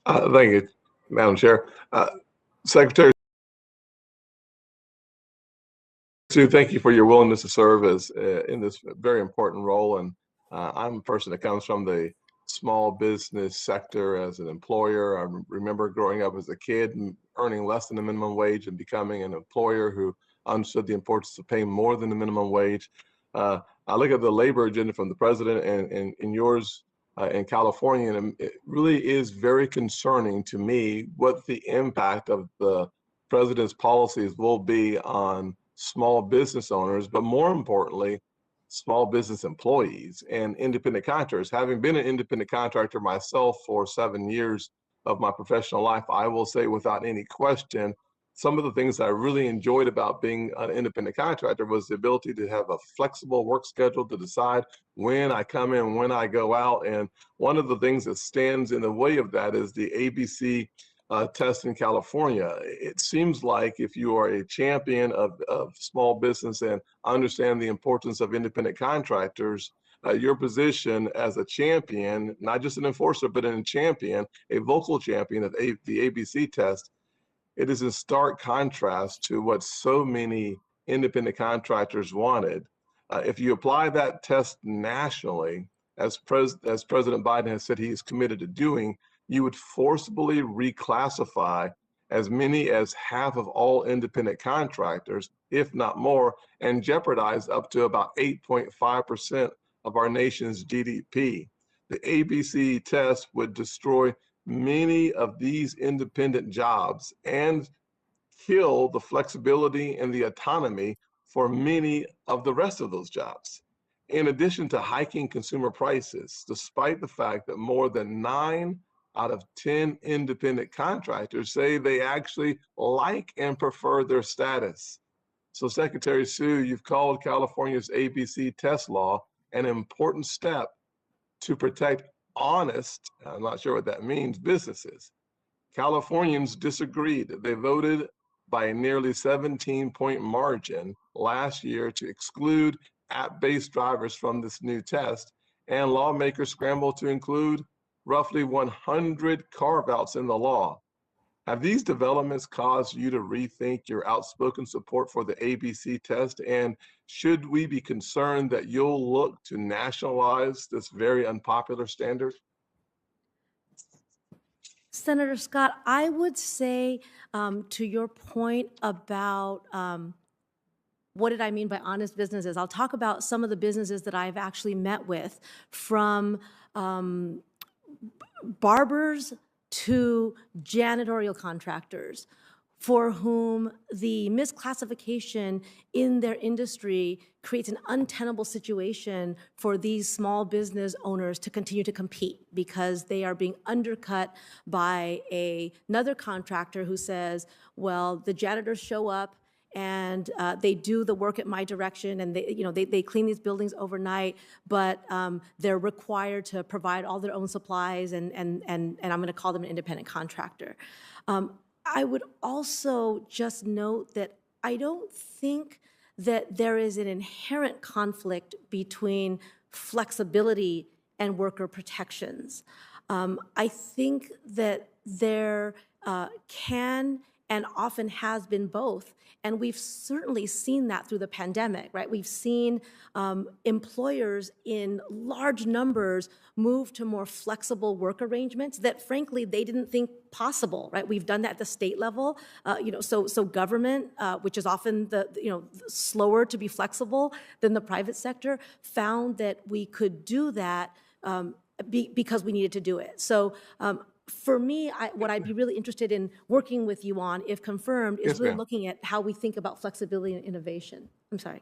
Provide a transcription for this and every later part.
Thank you, Madam Chair. Secretary Sue, thank you for your willingness to serve as in this very important role. And I'm a person that comes from the small business sector as an employer. I remember growing up as a kid and earning less than the minimum wage and becoming an employer who understood the importance of paying more than the minimum wage. I look at the labor agenda from the president and yours in California, and it really is very concerning to me what the impact of the president's policies will be on small business owners, but more importantly, small business employees and independent contractors. Having been an independent contractor myself for 7 years of my professional life, I will say without any question, some of the things I really enjoyed about being an independent contractor was the ability to have a flexible work schedule to decide when I come in, when I go out. And one of the things that stands in the way of that is the ABC test in California. It seems like if you are a champion of small business and understand the importance of independent contractors, your position as a champion, not just an enforcer, but a champion, a vocal champion of the ABC test, it is in stark contrast to what so many independent contractors wanted. If you apply that test nationally, as President Biden has said he is committed to doing, you would forcibly reclassify as many as half of all independent contractors, if not more, and jeopardize up to about 8.5% of our nation's GDP. The ABC test would destroy many of these independent jobs and kill the flexibility and the autonomy for many of the rest of those jobs. In addition to hiking consumer prices, despite the fact that more than 9 out of 10 independent contractors say they actually like and prefer their status. So Secretary Sue, you've called California's ABC test law an important step to protect honest, I'm not sure what that means, businesses. Californians disagreed. They voted by a nearly 17-point margin last year to exclude app-based drivers from this new test, and lawmakers scrambled to include roughly 100 carve-outs in the law. Have these developments caused you to rethink your outspoken support for the ABC test? And should we be concerned that you'll look to nationalize this very unpopular standard? Senator Scott, I would say to your point about what did I mean by honest businesses, I'll talk about some of the businesses that I've actually met with, from barbers to janitorial contractors, for whom the misclassification in their industry creates an untenable situation for these small business owners to continue to compete, because they are being undercut by another contractor who says, well, the janitors show up and they do the work at my direction, and they clean these buildings overnight, but they're required to provide all their own supplies, and I'm going to call them an independent contractor. I would also just note that I don't think that there is an inherent conflict between flexibility and worker protections. I think that there can and often has been both. And we've certainly seen that through the pandemic, right? We've seen employers in large numbers move to more flexible work arrangements that, frankly, they didn't think possible, right? We've done that at the state level, so government, which is often slower to be flexible than the private sector, found that we could do that because we needed to do it. So for me, what I'd be really interested in working with you on, if confirmed, is really looking at how we think about flexibility and innovation. I'm sorry.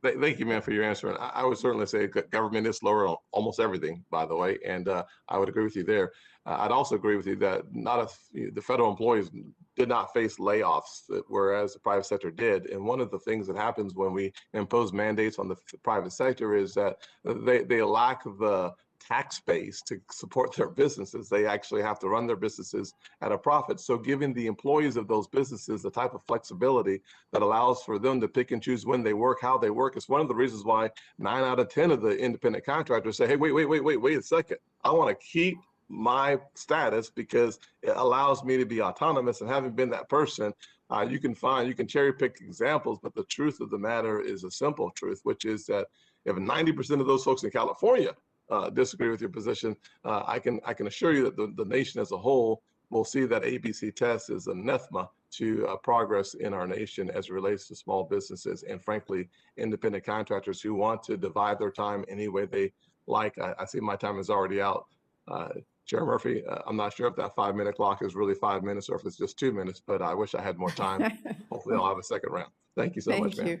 Thank you, ma'am, for your answer. And I would certainly say government is slower on almost everything, by the way, and I would agree with you there. I'd also agree with you that the federal employees did not face layoffs, whereas the private sector did. And one of the things that happens when we impose mandates on the private sector is that they lack the tax base to support their businesses. They actually have to run their businesses at a profit. So giving the employees of those businesses the type of flexibility that allows for them to pick and choose when they work, how they work, is one of the reasons why 9 out of 10 of the independent contractors say, hey, wait a second. I want to keep my status because it allows me to be autonomous. And having been that person, you can cherry pick examples, but the truth of the matter is a simple truth, which is that if 90% of those folks in California disagree with your position, I can assure you that the nation as a whole will see that ABC test is anathema to progress in our nation as it relates to small businesses and, frankly, independent contractors who want to divide their time any way they like. I see my time is already out. Chair Murphy, I'm not sure if that 5-minute clock is really 5 minutes or if it's just 2 minutes, but I wish I had more time. Hopefully I'll have a second round. Thank you so much, ma'am. Thank you.